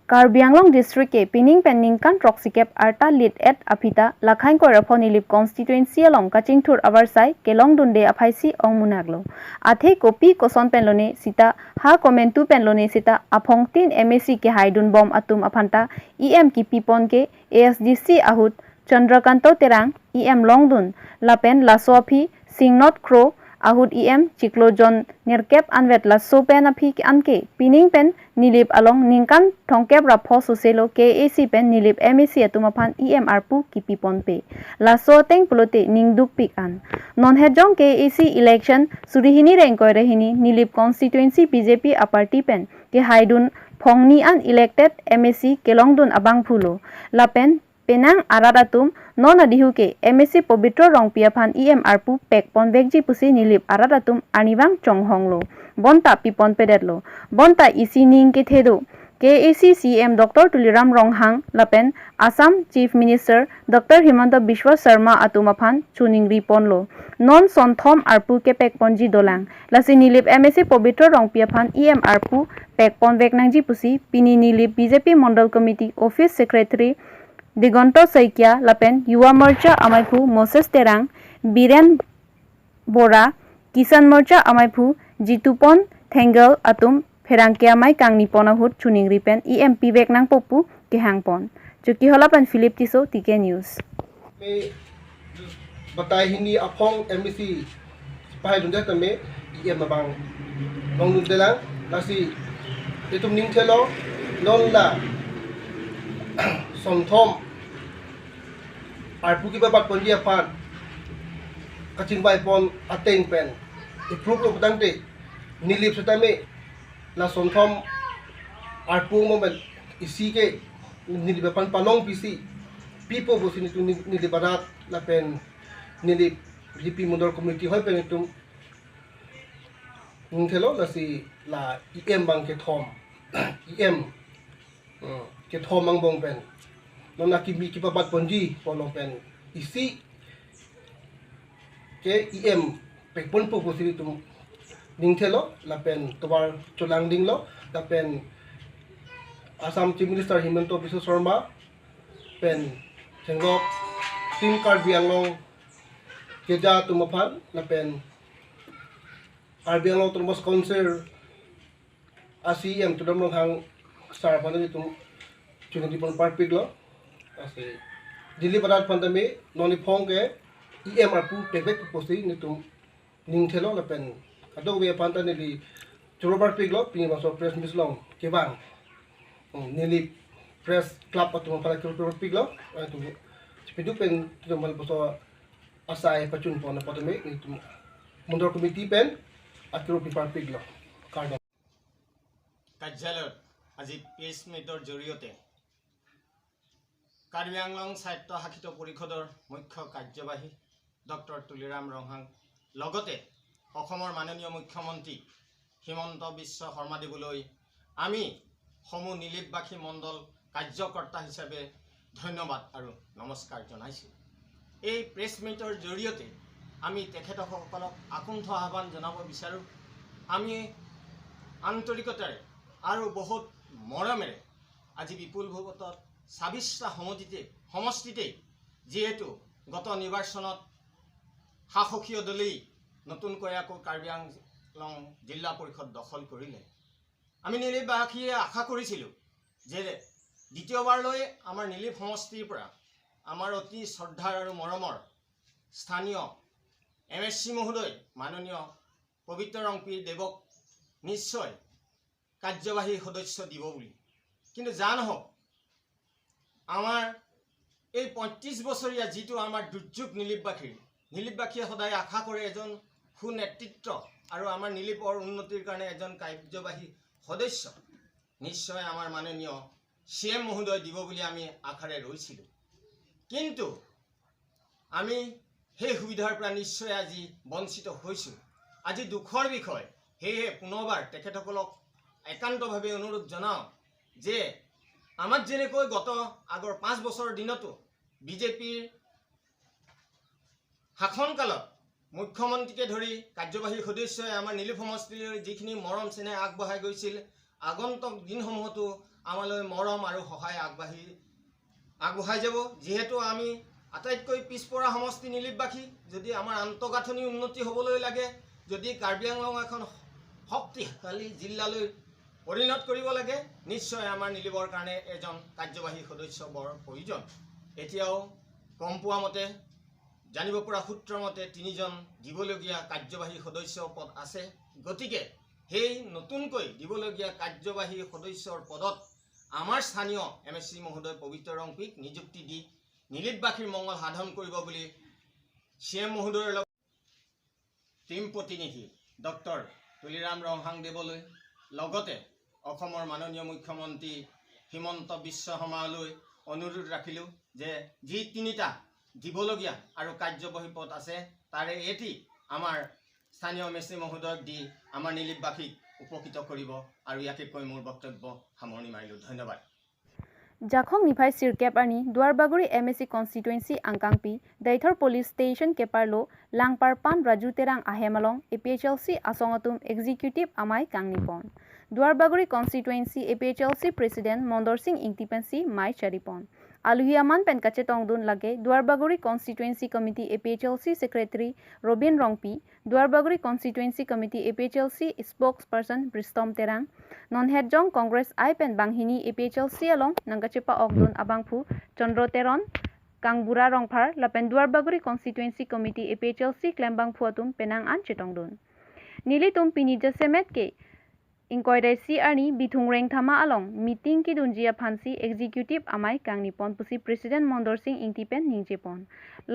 KARBI Anglong District ke Pining Penning kan Troxicap Arta Lit et Apita Lakhain ko Raphon Nilip Constituency along Kaching Thur Avarsai Kelong Dunde Aphaisi Ong Munaglo Athe Kopi Koson Penlone Sita Ha Komentu Penlone Sita Aphong Tin MSC ke Haidun Bom Atum Aphanta EM ki Pipon ke ASDC Ahut Chandrakanto Terang EM Longdun Lapen Lasoapi Singnot Crow Ahut EM Chiklojon Nerkep Anvet Lasso Pen Api Anke Pining Pen Nilip along Ningkan Thongkep Rapho Suselo KAC Pen Nilip MAC Atumaphan EM Arpu Kipi Ponpe Lasso Teng Pulote Ningduk Pikan Non Hejong KAC election Surihini Rengkoi Rehini Nilip constituency BJP a party pen ke Haidun Phongni an elected MAC Kelongdun Abang Phulo Lapen Penang Aradatum non adihu ke MSC Pobitro Rong Piaphan EM Arpu Pekpon Vekji Pusi Nilip Aradatum Anibang Chonghonglo Bonta Pipon Pedetlo Bonta Isi Ning ke Thedo KAC CM Dr. Tuliram Ronghang Lapen Assam Chief Minister Dr. Himanta Biswa Sharma Atumaphan Chuning Riponlo Non Sonthom Arpu ke Pekponji Dolang Lasi Nilip MSC Pobitro Rong Piaphan EM Arpu Pekpon Veknangji Pusi Pini Nilip BJP Mondal Committee Office Secretary Digonto Saikia Lapen Yuwa Morcha Amaipu Moses Terang Biren Bora Kisan Morcha Amaipu Jitupon Thengal Atum Ferangkia Mai Kang Nipona Hut Chuning Ripen EMP Veknang Popu Kehangpon Chuki Holapan Philip Tiso TK News Batai hini apong MBC Sipahay dunja tame EM Mabang Long Nudelang Nasi Itum Ning Telo Non La Sonthom Arpu ki babat ponji apan Kaching bai pon ateng pen Improve lo pedangte Nilip setame La Sonthom Arpu moment isi ke Nilip apan palong pisi Pipo bosin itu nilip barat La pen Nilip GP Mondor Community Hoi pen itu Nungkelo la si La EM bang ke thom EM ke thom mang bong pen Nona kimi ki pabat ponji polong pen isi ke EM pekpon po posiri tum ningthelo la pen tobar cholang dinglo la pen Assam Chief Minister Himanta Biswa Sharma pen senggok tim KARBI Anglong keja tumaphan la pen KARBI Anglong Turmos Council ACM tudam hang sar panu tum chuni dipon parpig lo Asi Jully barat pandemi noni phong ke EM Arpu pekbek posti nitum ning thelo la pen adog we panta nili chorobar piglo pini maso press mislong ke bang nili press club atum pala chorobar piglo atu spidu pen tum mal boso asai pachun pon pandemi nitum Mondor Committee pen atro pipar piglo kardo কাৰ্যালয়ত আজি press মিটৰ জৰিয়তে কাৰ্বি আংলং স্বায়ত্ত শাসিত পৰিষদৰ মুখ্য কাৰ্যবাহী doctor Tuliram Ronghang লগতে অসমৰ মাননীয় মুখ্যমন্ত্ৰী হিমন্ত বিশ্ব শৰ্মা দেৱলৈ আমি সমূহ নিলিপবাসী মণ্ডল কাৰ্যকৰ্তা হিচাপে ধন্যবাদ আৰু নমস্কাৰ জনাইছোঁ এই প্ৰেছ মিটৰ জৰিয়তে আমি তেখেতসকলক আকুণ্ঠ আহ্বান জনাব বিচাৰোঁ আমি আন্তৰিকতাৰে আৰু বহুত মৰমেৰে আজি বিপুল ভোটত ২৬টা সমষ্টিতে যেহেতু গত নিৰ্বাচনত শাসকীয় দলেই নতুনকৈ আকৌ কাৰ্বি আংলং জিলা পৰিষদ দখল কৰিলে আমি নিলিপবাসীয়ে আশা কৰিছিলোঁ যে দ্বিতীয়বাৰলৈ আমাৰ নিলিপ সমষ্টিৰ পৰা আমাৰ অতি শ্ৰদ্ধাৰ আৰু মৰমৰ স্থানীয় MSC মহোদয় মাননীয় পবিত্ৰ ৰংপি দেৱক নিশ্চয় কাৰ্যবাহী সদস্য দিব বুলি কিন্তু জানহক আমাৰ এই ৩৫ বছৰীয়া যিটো আমাৰ দুৰ্যোগ নিলিপবাসীয়ে সদায় আশা কৰে এজন সুনেতৃত্ব আৰু আমাৰ নিলিপৰ উন্নতিৰ কাৰণে এজন কাৰ্যবাহী সদস্য নিশ্চয় আমাৰ মাননীয় CM মহোদয় দিব বুলি আমি আশাৰে ৰৈছিলোঁ কিন্তু আমি সেই সুবিধাৰ পৰা নিশ্চয় আজি বঞ্চিত হৈছোঁ আজি দুখৰ বিষয় সেয়ে পুনৰবাৰ তেখেতসকলক একান্তভাৱে অনুৰোধ জনাওঁ যে আমাৰ যেনেকৈ গত আগৰ 5 বছৰৰ দিনতো বিজেপিৰ শাসনকালত মুখ্যমন্ত্ৰীকে ধৰি কাৰ্যবাহী সদস্যই আমাৰ নিলিপ সমষ্টিলৈ যিখিনি মৰম চেনেহ আগবঢ়াই গৈছিল আগন্তুক দিনসমূহতো আমালৈ মৰম আৰু সহায় আগবঢ়াই যাব। যিহেতু আমি আটাইতকৈ পিছপৰা সমষ্টি নীলিতবাসী, যদি আমাৰ আন্তঃগাঁথনি উন্নতি হ'বলৈ লাগে, যদি কাৰ্বি আংলং এখন শক্তিশালী জিলালৈ পৰিণত কৰিব লাগে, নিশ্চয় আমাৰ নীলিবৰ কাৰণে এজন কাৰ্যবাহী সদস্য বৰ প্ৰয়োজন। এতিয়াও গম পোৱা মতে, জানিব পৰা সূত্ৰৰ মতে 3জন দিবলগীয়া কাৰ্যবাহী সদস্য পদ আছে। গতিকে সেই নতুনকৈ দিবলগীয়া কাৰ্যবাহী সদস্যৰ পদত আমাৰ স্থানীয় MSC মহোদয় পবিত্ৰ ৰংপিক নিযুক্তি দি নীলিতবাসীৰ মংগল সাধন কৰিব বুলি CM মহোদয়ৰ লগত টিম প্ৰতিনিধি ডক্টৰ তুলিৰাম ৰংহাংদেৱলৈ, লগতে অসমৰ মাননীয় মুখ্যমন্ত্ৰী হিমন্ত বিশ্ব শৰ্মালৈ অনুৰোধ ৰাখিলোঁ যে যি 3টা দিবলগীয়া আৰু কাৰ্যবাহী পদ আছে, তাৰে এটি আমাৰ স্থানীয় MSC মহোদয়ক দি আমাৰ নীলিতবাসীক উপকৃত কৰিব। আৰু ইয়াকে কৈ মোৰ বক্তব্য সামৰণি মাৰিলোঁ। ধন্যবাদ। জাখং নিফাই সিরকেপ আনি দুয়ারবাগুড়ি MSC কনস্টিটুয়েন্সি আংকাংপি दैथर पुलिस स्टेशन केपारलो लांगपार पान राजू तेरां आहेमालंग APHLC असंगतुम एग्जीक्यूटिव आमाय कांगनिपन Duarbaguri constituency APHLC president Mandar Singh इंगतिपेंसी माय चारिपन आलुहियामान पेनकाचे टंगदुन लागे Duarbaguri constituency committee APHLC secretary Rabin Rongpi Duarbaguri constituency committee APHLC spokesperson ब्रिस्टम तेरां ननहेडजों कांग्रेस आई पेन बांहिनी APHLC along नंगाचेपा अगदुन अबांगफु चंद्र तेरन कांगबुरा रंगफार लापेन Duarbaguri constituency committee APHLC क्लेम्बांग फुआतुम Penang आन चेटंगदुन नीली तुम पिनी जसेमेट के इंक्वायरेसी आनी बिथुंग रेंग थामा आलोंग मीटिंग की दुंजिया फांसी एग्जीक्यूटिव आमाय कांगनिपन pussy president Mandar Singh इंगतिपेन निंगजेपन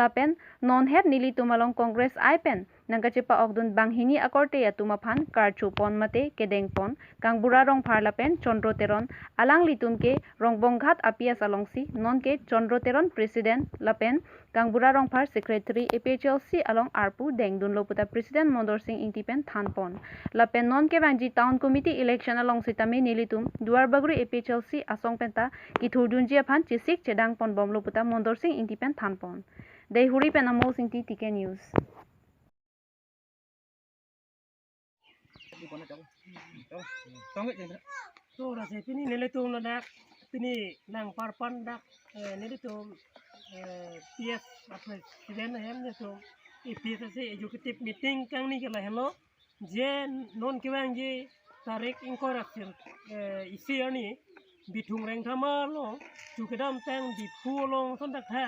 लापेन non head नीली तुमालोंग कांग्रेस आई पेन नंगाचेपा अगदुन बांहिनी अकर्टे तुमा फान कारचुपन मते केडेंगपन कांगबुरा रंग फारलापेन चंद्र तेरन आलांग लितुम के रंगबंघात आपिया सालंगसी नॉन के चंद्र तेरन प्रेसिडेंट लापेन कांगबुरा रंग फार सेक्रेटरी APHLC आलोंग आरपू देंगदुन लोपुता प्रेसिडेंट मंदर सिंह इंगतिपेन थानपन लापेन नॉन के बांजी टाउन कमिटी इलेक्शन आलोंग सितामी नीलितुम दुआरबागुड़ी APHLC असंग पेंता किथुर दुंजिया फान चिसिक चेदांग पन बम लोपुता मंदर सिंह इंगतिपेन थानपन देहुरी पेनामो सिंगती टीके न्यूज तो रसे पिनी नेलेतुम nadak pini nang parpan dak neletum PS presiden hem netum PSC executive meeting kang ni kala hello je non kiwang je tarik inkorasir isi ani bitung reng thama lo chukadam tang di pulong sondak ha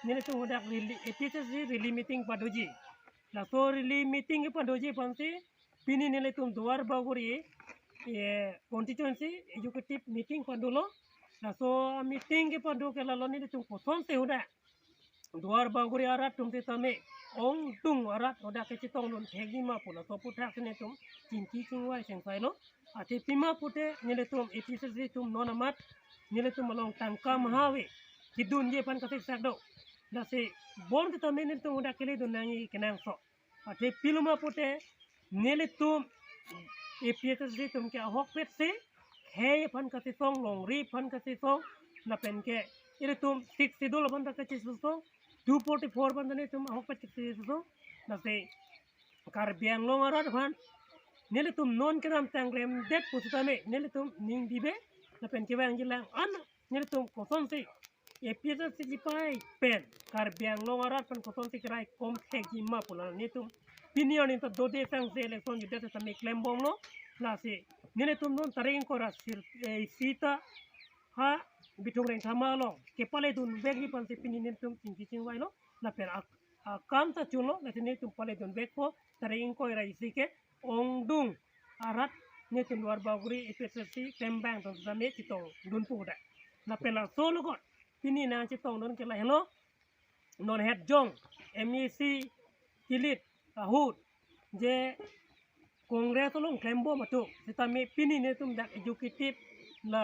neletum dak PSC rili meeting padoji la so rili meeting padoji pansi pini neletum duarbaguड़ी constituency executive meeting pandulo na so meeting ke pandu ke lalo ni tung koson te udah duarbaguड़ी arat tung te tame ong tung arat oda ke citong lun thegi ma pula so putak ne tum cinti cingwai seng sailo ate pima pute ni tum EPCC tum nonamat ni tum malong tangka mahawe kidun je pan kasek sakdo na se bon te tame ni tum udah kele dunangi kenang so ate piluma pute ni tum APHLC तुम के अहोक पेट से है fun कति song लोंग री fun कति song ना pen के इरे तुम 6 schedule बंद कति song 244 बंद ने तुम अहोक पेट कति सोंग ना से कार्बी आंगलोंग आराध फन नेले तुम नॉन के नाम तंगरेम डेट पुछता में नेले तुम निंग दिबे ना पेन के वांग जिलांग अन नेले तुम कोसन से APHLC जिपाई पेन कार्बी आंगलोंग आराध फन कोसन से कराई कम थे जिमा पुला ने तुम Pinion into do de sang se election you data make lembong no na se nile tum non taring ko ra sita ha bitung reng thama lo ke pale dun beg ni pan se pinin tum ting wai no na per kam ta chulo na ne tum pale dun beg ko taring ko ra isi ke ong dung arat ne tum duarbaguड़ी APHLC tembang to zame chitong dun pu da na pela solo got pinin na chitong don ke la hello non head jong MEC kilit ahut je kongres tolong klembo matu sitame pini ne tum dak executive la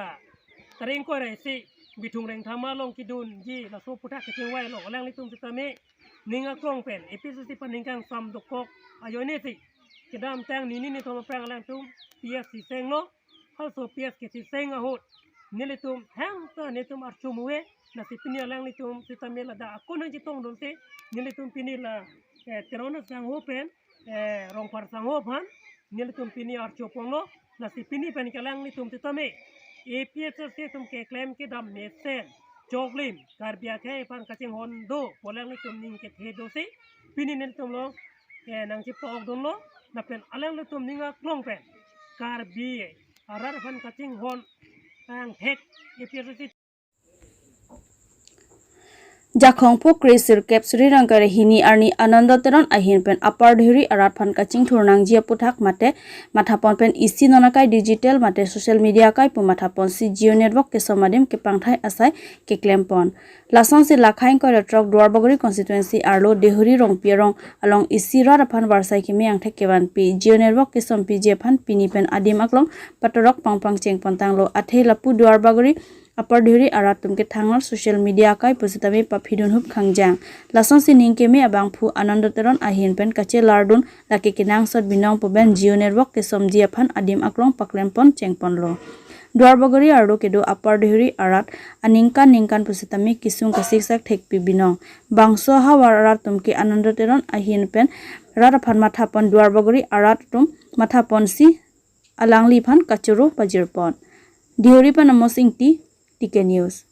taring ko resi bitung reng thama long kidun ji la so puta kecing wai lo lang litum sitame ninga krong pen EPCC paningkang sam dokok ayone si kedam tang nini ni thoma prang lang tum PS si seng no hal so PS ke si seng ahut nilitum hang ta netum archumuwe na si pini lang litum sitame la da akon jitong don se nilitum pini la terona sang open rong par sang opan nil tum pini archo ponglo na si pini pen kalang ni tum titame APS से तुम के claim के दम में से चोकलिम कार्बिया के पान कचिंग होन दो बोले नहीं तुम निंग के थे दो से पिनी ने तुम लोग के नंग पॉक दो लो ना पेन अलग ले तुम निंगा क्लोंग पेन कार्बी अरार पान कचिंग होन ang tek APS से Jakhongpo Krisir Kep Sri Rangkare Hini Arni Anandateron Ahin Pen Upper Dhuri Arat Phan Kaching Thurnang Jia Puthak Mate Mathapon Pen Isi Nonakai Digital Mate Social Media Kai Pumathapon Si Geo Network Ke Somadim Ke Pangthai Asai Ke Klempon Lason Si Lakhain Ko Retrok Dwarbogori Constituency Arlo Dehuri Rong Pierong Along Isi Rar Phan Warsai Ke Miang Thek Kewan Pi Geo Network Ke Som Pi Je Phan Pini Pen Adim Aklong Patorok Pangpang Cheng Pontang Lo Athe Lapu Dwarbogori Upper Dhuri Arat Tumke Thangar Social Media Kai Pusitami Papidun Hup Khangjang Lason Si Ningkeme Abang Phu Anandateron Ahin Pen Kache Lardun Laki Kinang Sot Binong Puben Geo Network Ke Som Jia Phan Adim Aklong Paklempon Chengpon Lo Dwarbogori Ardo Kedo Upper Dhuri Arat Ningkan Pusitami Kisung Kasiksak Thek Pi Binong Bangso Hawar Arat Tumke Anandateron Ahin Pen Rataphan Mathapon Dwarbogori Arat Tum Mathapon Si Alangli Phan Kachuru Pajirpon Dhuri Pan Amosing Ti TK News